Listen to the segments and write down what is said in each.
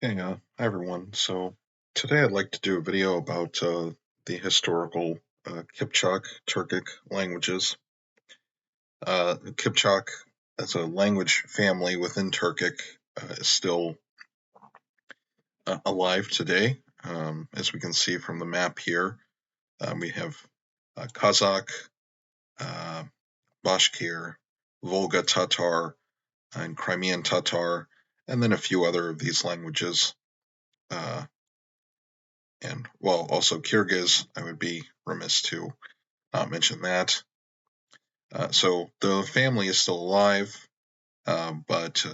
Hey, hi everyone. So today I'd like to do a video about the historical Kipchak Turkic languages. Kipchak, as a language family within Turkic, is still alive today. As we can see from the map here, we have Kazakh, uh, Bashkir, Volga Tatar, and Crimean Tatar, and then a few other of these languages. And well, also Kyrgyz, I would be remiss to not mention that. So the family is still alive, but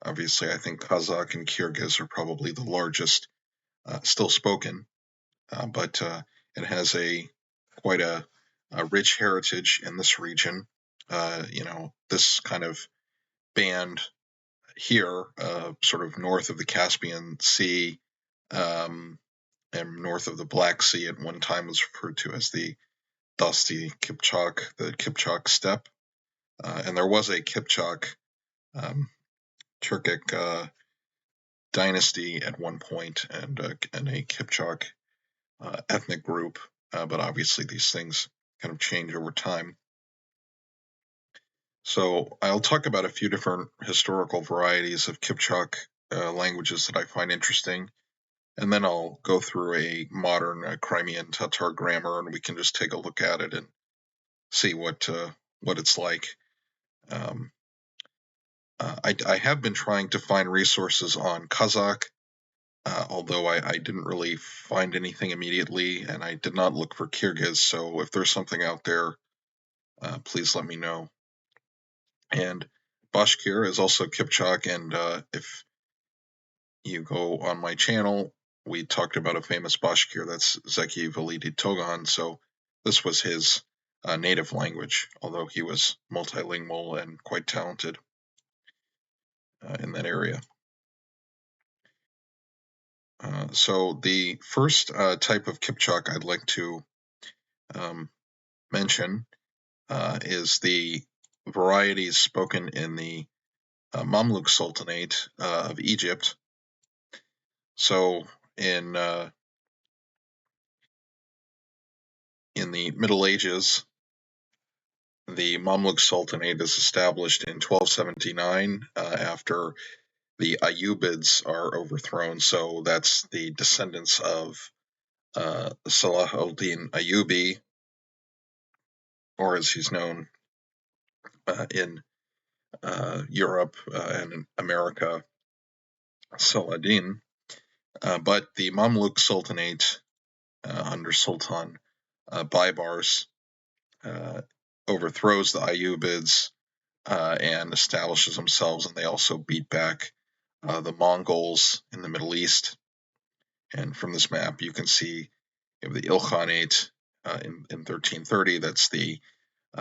obviously I think Kazakh and Kyrgyz are probably the largest still spoken, but it has quite a rich heritage in this region. This kind of band here, sort of north of the Caspian Sea, and north of the Black Sea, at one time was referred to as the Kipchak, the Kipchak steppe. And there was a Kipchak Turkic dynasty at one point, and a Kipchak ethnic group, but obviously these things kind of change over time. So I'll talk about a few different historical varieties of Kipchak languages that I find interesting, and then I'll go through a modern Crimean Tatar grammar, and we can just take a look at it and see what it's like. I have been trying to find resources on Kazakh, although I didn't really find anything immediately, and I did not look for Kyrgyz, so if there's something out there, please let me know. And Bashkir is also Kipchak, and if you go on my channel, we talked about a famous Bashkir, that's Zeki Validi Togan, so this was his native language, although he was multilingual and quite talented in that area. So the first type of Kipchak I'd like to mention is the varieties spoken in the Mamluk Sultanate of Egypt. So in the Middle Ages, the Mamluk Sultanate is established in 1279 after the Ayyubids are overthrown. So that's the descendants of Salah al-Din Ayyubi, or as he's known in Europe and in America, Saladin. But the Mamluk Sultanate under Sultan Baybars overthrows the Ayyubids and establishes themselves, and they also beat back the Mongols in the Middle East. And from this map, you can see you have the Ilkhanate in 1330. That's the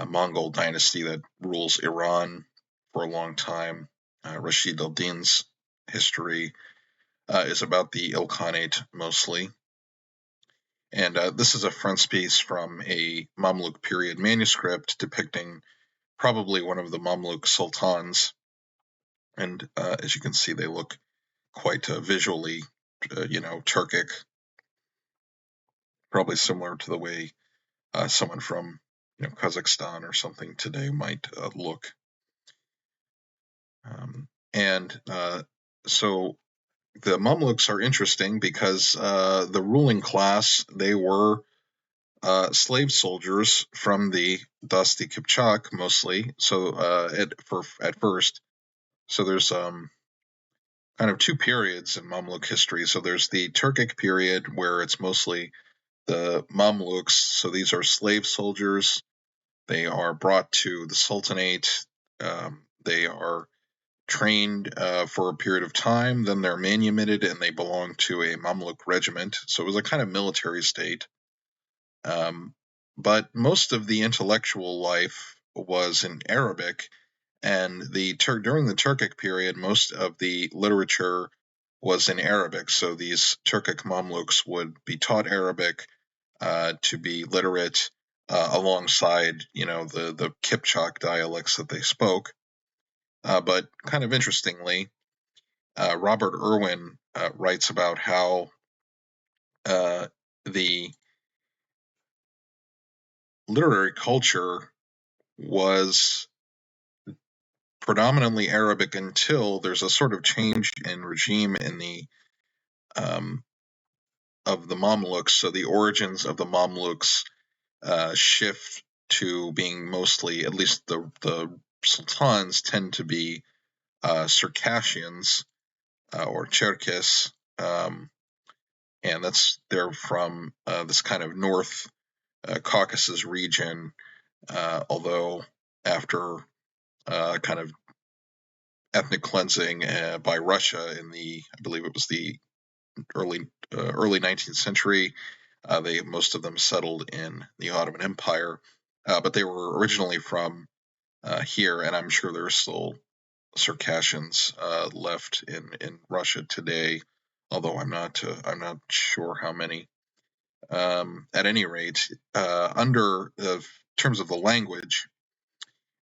Mongol dynasty that rules Iran for a long time. Rashid al-Din's history is about the Ilkhanate mostly. And this is a frontispiece from a Mamluk period manuscript depicting probably one of the Mamluk sultans. And as you can see, they look quite visually, Turkic, probably similar to the way someone from Kazakhstan or something today might look. So the Mamluks are interesting because the ruling class, they were slave soldiers from the Dasti Kipchak mostly. So at first, so there's kind of two periods in Mamluk history. So there's the Turkic period where it's mostly the Mamluks. So these are slave soldiers. They are brought to the Sultanate. They are trained for a period of time. Then they're manumitted and they belong to a Mamluk regiment. So it was a kind of military state. But most of the intellectual life was in Arabic, and during the Turkic period, most of the literature was in Arabic. So these Turkic Mamluks would be taught Arabic to be literate alongside, the Kipchak dialects that they spoke. But kind of interestingly, Robert Irwin writes about how the literary culture was predominantly Arabic until there's a sort of change in regime in the of the Mamluks. So the origins of the Mamluks shift to being mostly, at least the sultans tend to be Circassians or Cherkess, and they're from this kind of North Caucasus region. Although after kind of ethnic cleansing by Russia I believe it was the early 19th century, most of them settled in the Ottoman Empire, but they were originally from here, and I'm sure there's still Circassians left in Russia today, although I'm not sure how many. At any rate, under the terms of the language,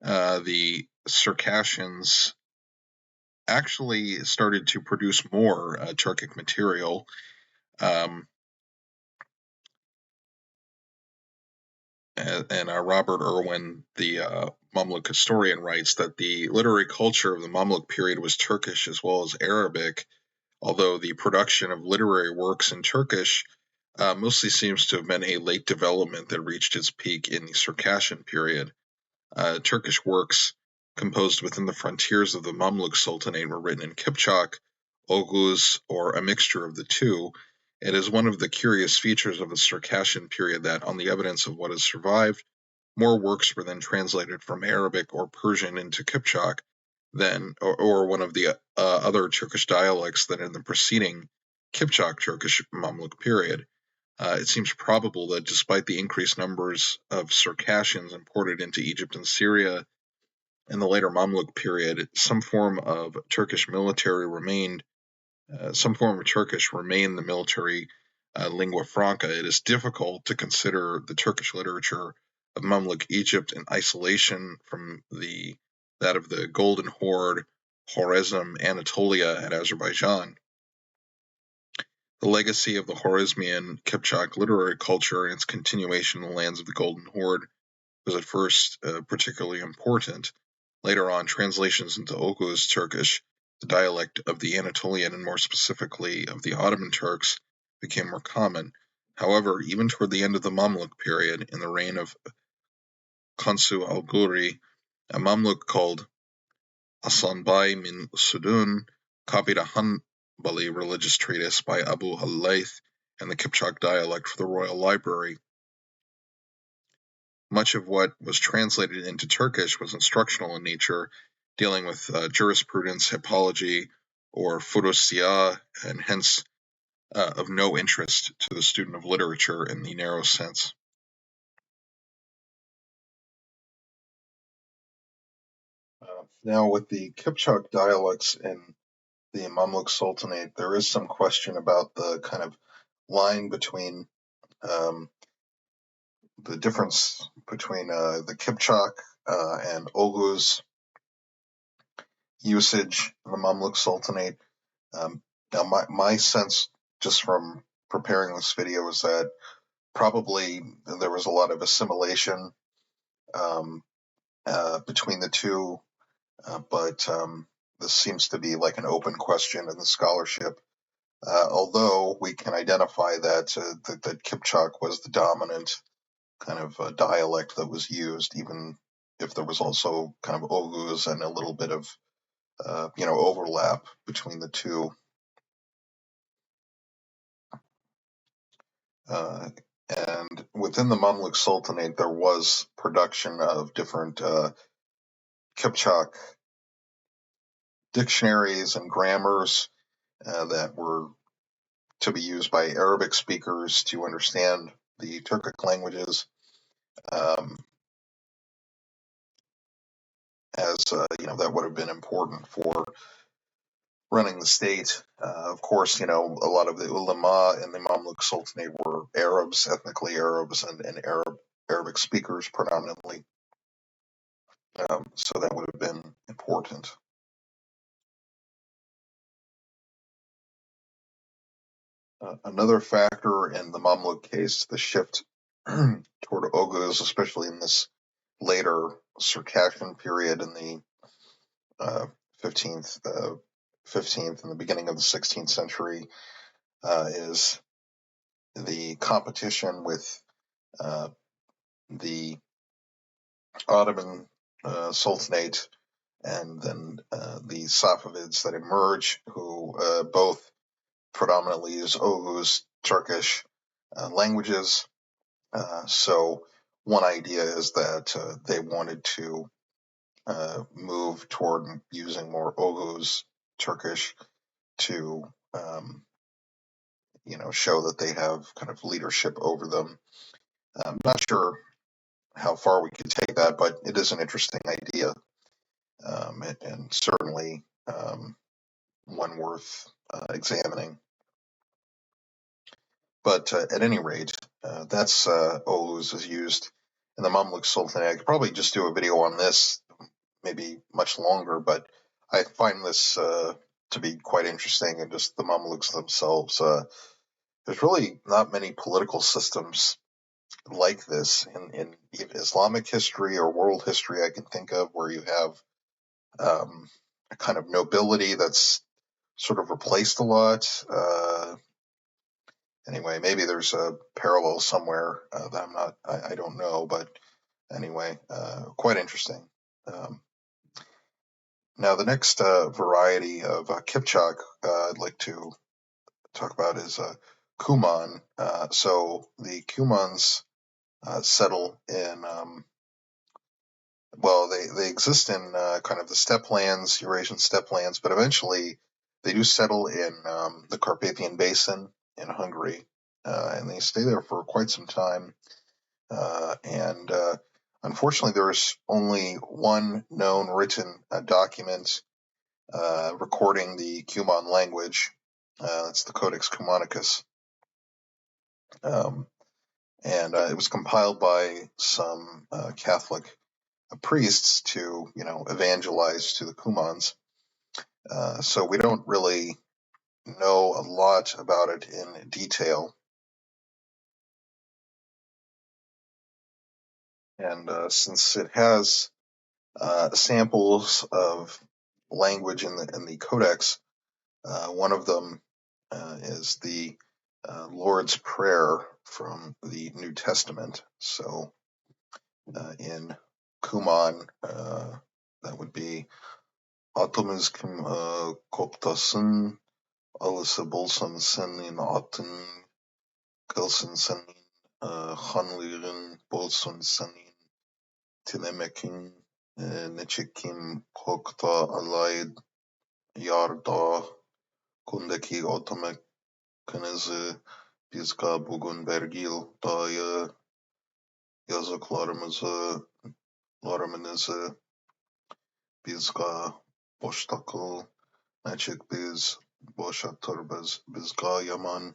the Circassians actually started to produce more Turkic material. And Robert Irwin, the Mamluk historian, writes that the literary culture of the Mamluk period was Turkish as well as Arabic, although the production of literary works in Turkish mostly seems to have been a late development that reached its peak in the Circassian period. Turkish works composed within the frontiers of the Mamluk Sultanate were written in Kipchak, Oghuz, or a mixture of the two. It is one of the curious features of the Circassian period that, on the evidence of what has survived, more works were then translated from Arabic or Persian into Kipchak or one of the other Turkish dialects than in the preceding Kipchak Turkish Mamluk period. It seems probable that despite the increased numbers of Circassians imported into Egypt and Syria in the later Mamluk period, some form of Turkish remained the military lingua franca. It is difficult to consider the Turkish literature of Mamluk Egypt in isolation from that of the Golden Horde, Khwarezm, Anatolia, and Azerbaijan. The legacy of the Khwarezmian Kipchak literary culture and its continuation in the lands of the Golden Horde was at first particularly important. Later on, translations into Oghuz Turkish, the dialect of the Anatolian and more specifically of the Ottoman Turks, became more common. However, even toward the end of the Mamluk period, in the reign of Kansu al-Guri, a Mamluk called Asanbai min Sudun copied a Hanbali religious treatise by Abu al-Layth and the Kipchak dialect for the Royal Library. Much of what was translated into Turkish was instructional in nature, dealing with jurisprudence, hippology, or furusiyah, and hence of no interest to the student of literature in the narrow sense. Now, with the Kipchak dialects in the Mamluk Sultanate, there is some question about the kind of line between the difference between the Kipchak and Oghuz usage in the Mamluk Sultanate. Now, my sense, just from preparing this video, is that probably there was a lot of assimilation between the two, but this seems to be like an open question in the scholarship. Although we can identify that Kipchak was the dominant kind of dialect that was used, even if there was also kind of Oghuz and a little bit of overlap between the two. And within the Mamluk Sultanate, there was production of different Kipchak dictionaries and grammars that were to be used by Arabic speakers to understand the Turkic languages, as that would have been important for running the state. Of course, a lot of the ulama in the Mamluk Sultanate were Arabs, ethnically Arabs, and Arabic speakers predominantly. So that would have been important. Another factor in the Mamluk case, the shift toward Oghuz, especially in this later Circassian period in the 15th, 15th and the beginning of the 16th century, is the competition with the Ottoman Sultanate and then the Safavids that emerge, who both predominantly use Oghuz, Turkish languages. So one idea is that they wanted to move toward using more Oghuz, Turkish, to show that they have kind of leadership over them. I'm not sure how far we could take that, but it is an interesting idea, and certainly one worth examining. But at any rate, that's Oghuz is used in the Mamluk Sultanate. I could probably just do a video on this, maybe much longer, but I find this to be quite interesting, and just the Mamluks themselves. There's really not many political systems like this in Islamic history or world history I can think of, where you have a kind of nobility that's sort of replaced a lot. Anyway, maybe there's a parallel somewhere that I don't know, but anyway, quite interesting. Now, the next variety of Kipchak I'd like to talk about is Kuman. So the Kumans settle in, they exist in kind of the steppe lands, Eurasian steppe lands, but eventually they do settle in the Carpathian Basin in Hungary, and they stay there for quite some time. And unfortunately, there's only one known written document recording the Cuman language. That's the Codex Cumanicus. And it was compiled by some Catholic priests to, evangelize to the Cumans. So we don't really know a lot about it in detail. And since it has samples of language in the Codex, one of them is the Lord's Prayer from the New Testament. So in Cuman, that would be Atımız koptasın, alısı bulsun senin atın, kılsın senin hanlığın bulsun senin, tilemekin neçekim kokta alayd yarda, kundaki otomakınızı bizga bugün vergil dayı yazıklarımızı bizga boştakıl neçik biz boşatır bizga yaman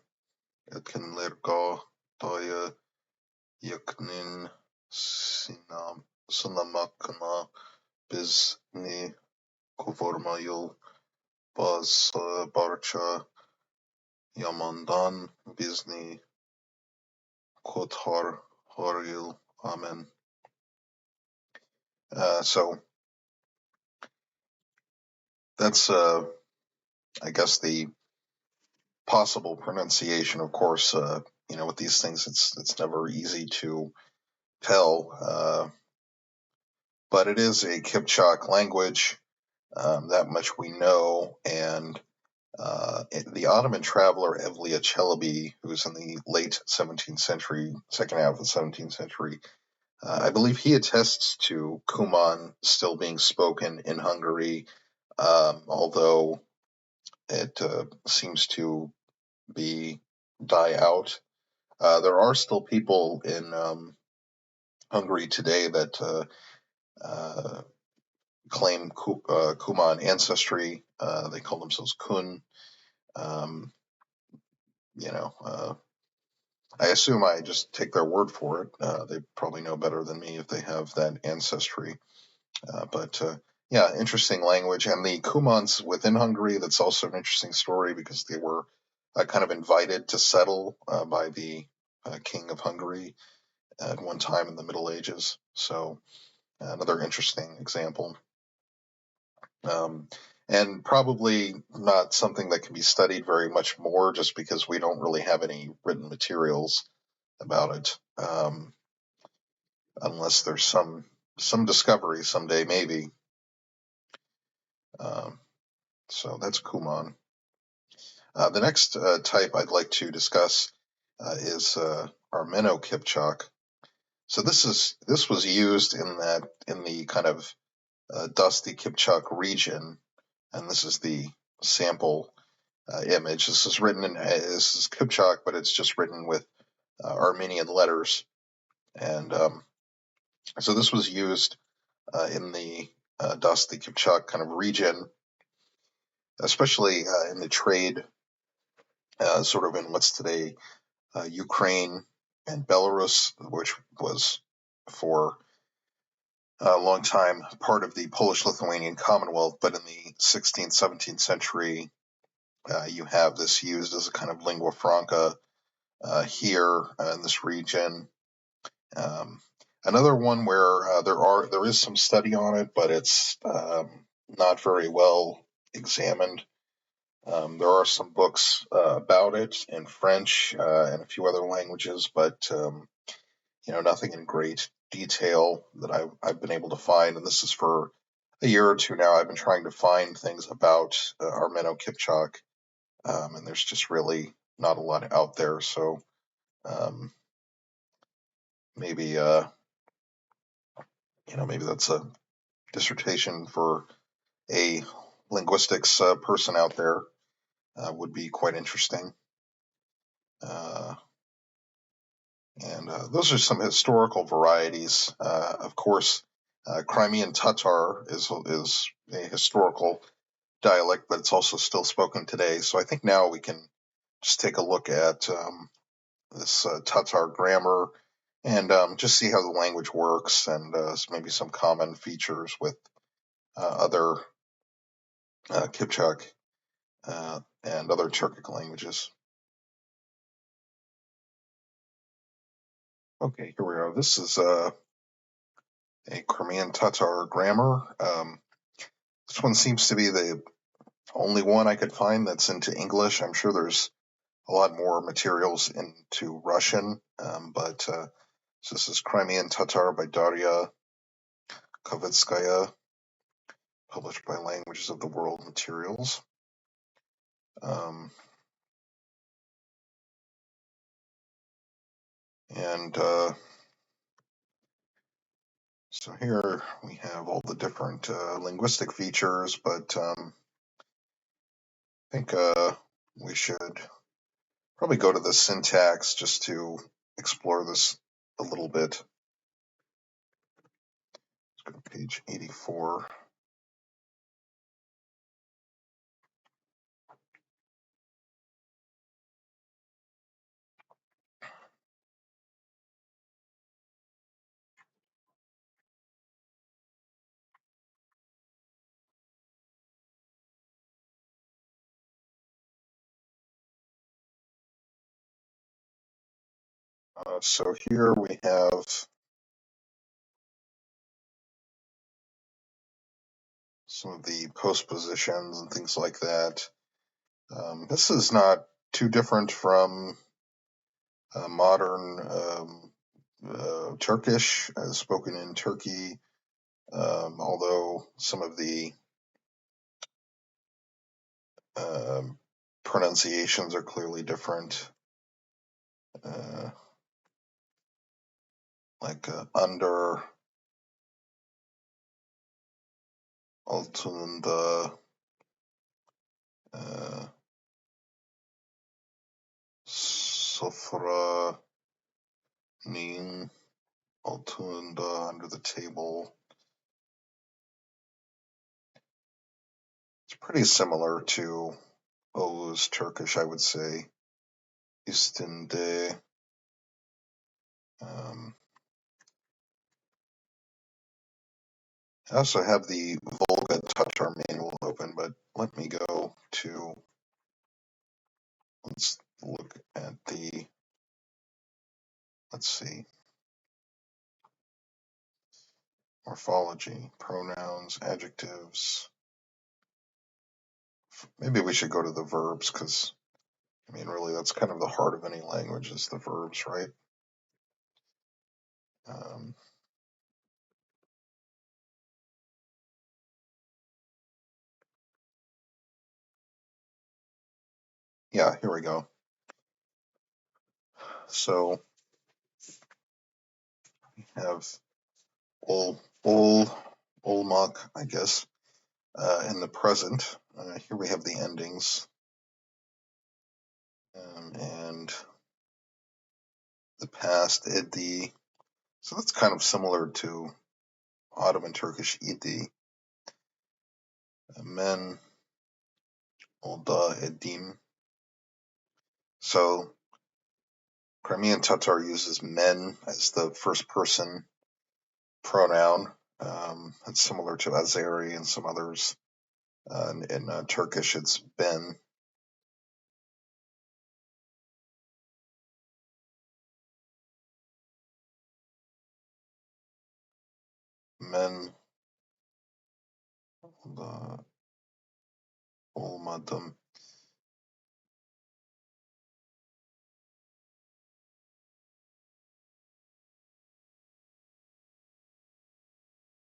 etkinlerga dayı yaknin sınamakına bizni kuvormayıl barça yamandan bizni kotar haril. Amen. So that's, I guess, the possible pronunciation. Of course, with these things, it's never easy to tell. But it is a Kipchak language. That much we know. And the Ottoman traveler Evliya Çelebi, who was in the late 17th century, second half of the 17th century, I believe he attests to Cuman still being spoken in Hungary, although it seems to die out. There are still people in Hungary today that claim Cuman ancestry. They call themselves Kun. I assume I just take their word for it. They probably know better than me if they have that ancestry. But interesting language. And the Cumans within Hungary, that's also an interesting story because they were kind of invited to settle by the King of Hungary at one time in the Middle Ages. So another interesting example. And probably not something that can be studied very much more just because we don't really have any written materials about it, unless there's some discovery someday, maybe. So that's Kuman. The next type I'd like to discuss is Armeno-Kipchak. So this was used in the kind of dusty Kipchak region, and this is the sample image. This is Kipchak, but it's just written with Armenian letters, and so this was used in the dusty Kipchak kind of region, especially in the trade, sort of in what's today Ukraine and Belarus, which was for a long time part of the Polish-Lithuanian Commonwealth, but in the 16th, 17th century, you have this used as a kind of lingua franca here in this region. Another one where there is some study on it, but it's not very well examined. There are some books about it in French and a few other languages, but nothing in great detail that I've been able to find. And this is for a year or two now. I've been trying to find things about Armeno-Kipchak, and there's just really not a lot out there. So maybe maybe that's a dissertation for a linguistics person out there. Would be quite interesting. And those are some historical varieties. Of course, Crimean Tatar is a historical dialect, but it's also still spoken today. So I think now we can just take a look at this Tatar grammar and just see how the language works, and maybe some common features with other Kipchak and other Turkic languages. Okay, here we are. This is a Crimean Tatar grammar. This one seems to be the only one I could find that's into English. I'm sure there's a lot more materials into Russian, but so this is Crimean Tatar by Darya, Kavitskaya, published by Languages of the World Materials. And so here we have all the different linguistic features, but I think we should probably go to the syntax just to explore this a little bit. Let's go to page 84. So here we have some of the postpositions and things like that. This is not too different from modern Turkish, as spoken in Turkey, although some of the pronunciations are clearly different. Like under, altında, sofra, nin, altında, under the table. It's pretty similar to Oghuz Turkish, I would say. Üstünde. I also have the Volga Tatar manual open, but let me go to let's look at the, let's see, morphology, pronouns, adjectives. Maybe we should go to the verbs because, I mean, really, that's kind of the heart of any language is the verbs, right? Yeah, here we go. So we have Olmak, I guess, in the present. Here we have the endings. And the past, iddi. So that's kind of similar to Ottoman Turkish iddi. Men, olda, edim. So Crimean Tatar uses men as the first person pronoun. It's similar to Azeri and some others. In Turkish, it's ben. Men, olmadım.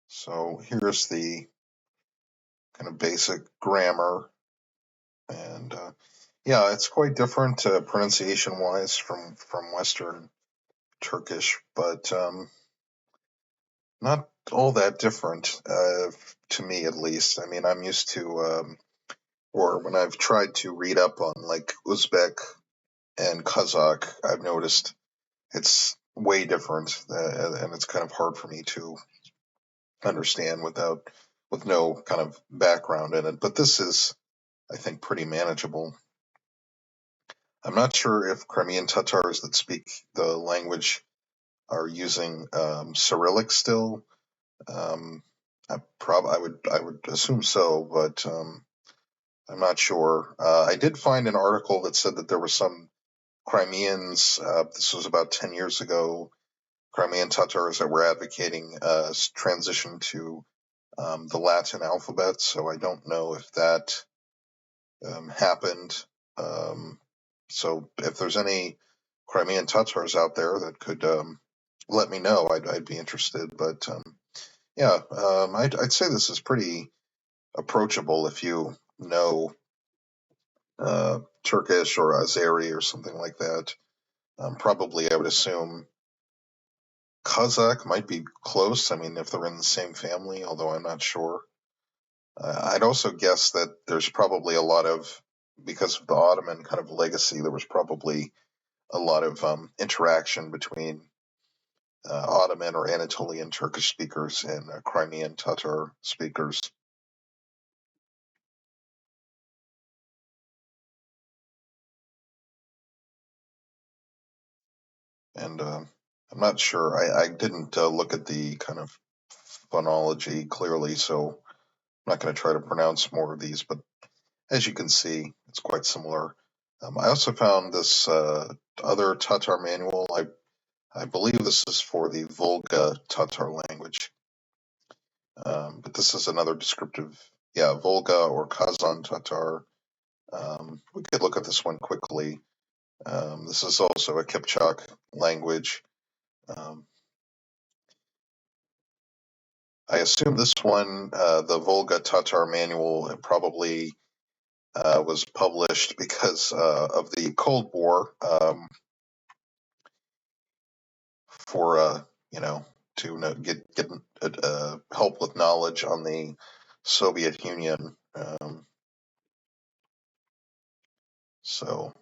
So here's the kind of basic grammar. And yeah, it's quite different pronunciation-wise from Western Turkish, but not all that different to me, at least. I mean, I'm used to, or when I've tried to read up on like Uzbek and Kazakh, I've noticed it's way different, and it's kind of hard for me to understand with no kind of background in it. But this is, I think, pretty manageable. I'm not sure if Crimean Tatars that speak the language are using Cyrillic still. I would assume so, but I'm not sure. I did find an article that said that there were some Crimeans. This was about 10 years ago. Crimean Tatars that were advocating transition to the Latin alphabet. So I don't know if that happened. So if there's any Crimean Tatars out there that could let me know, I'd be interested. But yeah, I'd say this is pretty approachable if you know Turkish or Azeri or something like that. Probably, I would assume Kazakh might be close. I mean, if they're in the same family, although I'm not sure. I'd also guess that there's probably a lot of, because of the Ottoman kind of legacy, there was probably a lot of interaction between Ottoman or Anatolian Turkish speakers and Crimean Tatar speakers. And I'm not sure. I didn't look at the kind of phonology clearly, so I'm not going to try to pronounce more of these. But as you can see, it's quite similar. I also found this other Tatar manual. I believe this is for the Volga Tatar language. But this is another descriptive, yeah, Volga or Kazan Tatar. We could look at this one quickly. This is also a Kipchak language. I assume this one, the Volga Tatar manual, probably was published because of the Cold War, for to get help with knowledge on the Soviet Union. So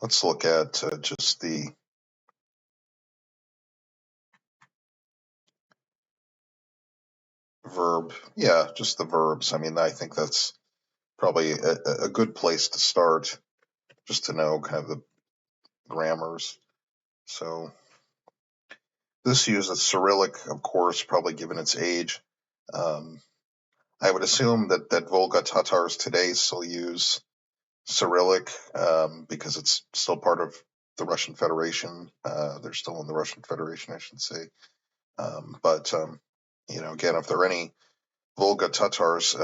let's look at just the verb. Yeah, just the verbs. I mean, I think that's probably a good place to start, just to know kind of the grammars. So this uses Cyrillic, of course, probably given its age. I would assume that Volga Tatars today still use Cyrillic because it's still part of the Russian Federation. They're still in the Russian Federation, I should say. But again, if there are any Volga Tatars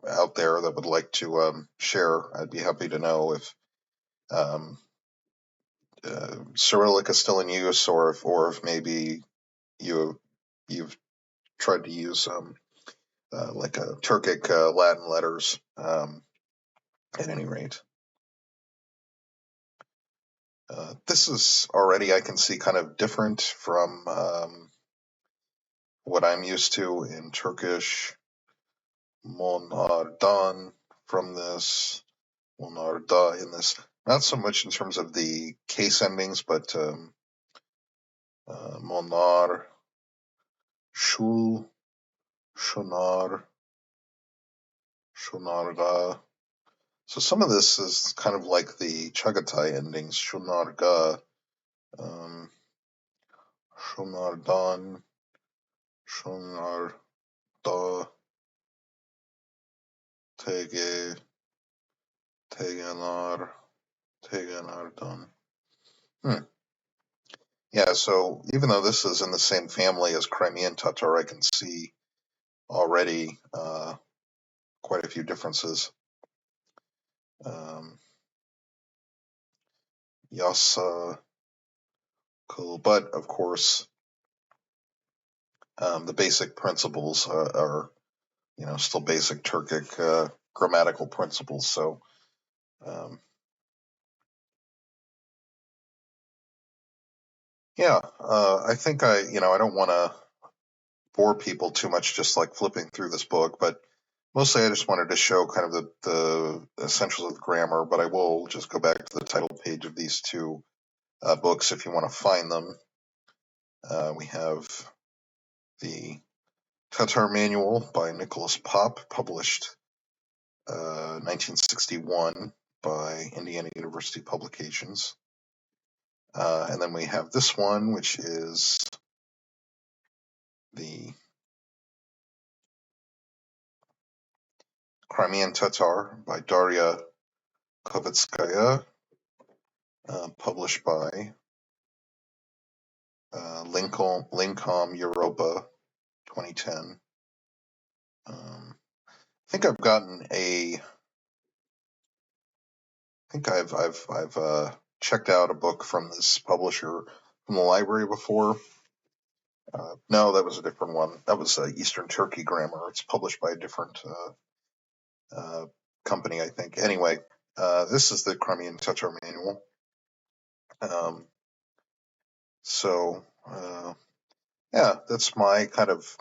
out there that would like to share, I'd be happy to know if Cyrillic is still in use, or if maybe you've tried to use like a Turkic Latin letters. At any rate, this is already, I can see, kind of different from what I'm used to in Turkish. Monardan from this, Monarda in this. Not so much in terms of the case endings, but Monar, Shul, Shunar, Shunarga. So some of this is kind of like the Chagatai endings, Shunarga, Shunardan, Shunarda, Tege, Tegenar, Tegenardan. Yeah, so even though this is in the same family as Crimean Tatar, I can see already quite a few differences. Yasa, cool, but of course, the basic principles are still basic Turkic grammatical principles. So, yeah, I think I don't want to bore people too much just like flipping through this book, but mostly I just wanted to show kind of the essentials of the grammar, but I will just go back to the title page of these two books if you want to find them. We have the Tatar Manual by Nicholas Poppe, published 1961 by Indiana University Publications. And then we have this one, which is the Crimean Tatar by Darya Kavitskaya, published by Lincom Europa, 2010. I think I've gotten I think I've checked out a book from this publisher from the library before. No, that was a different one. That was Eastern Turkey Grammar. It's published by a different company, I think. Anyway, this is the Crimean Tatar Manual. Yeah, that's my kind of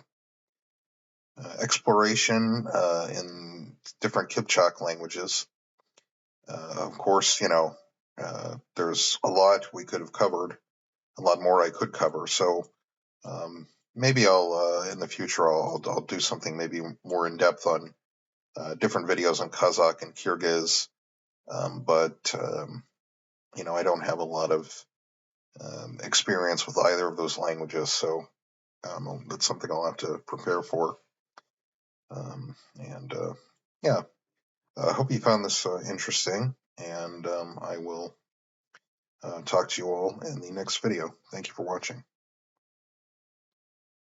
exploration in different Kipchak languages. Of course, there's a lot we could have covered, a lot more I could cover. So maybe I'll in the future I'll do something maybe more in depth on different videos on Kazakh and Kyrgyz, but I don't have a lot of experience with either of those languages, so that's something I'll have to prepare for. Yeah, I hope you found this interesting, and I will talk to you all in the next video. Thank you for watching.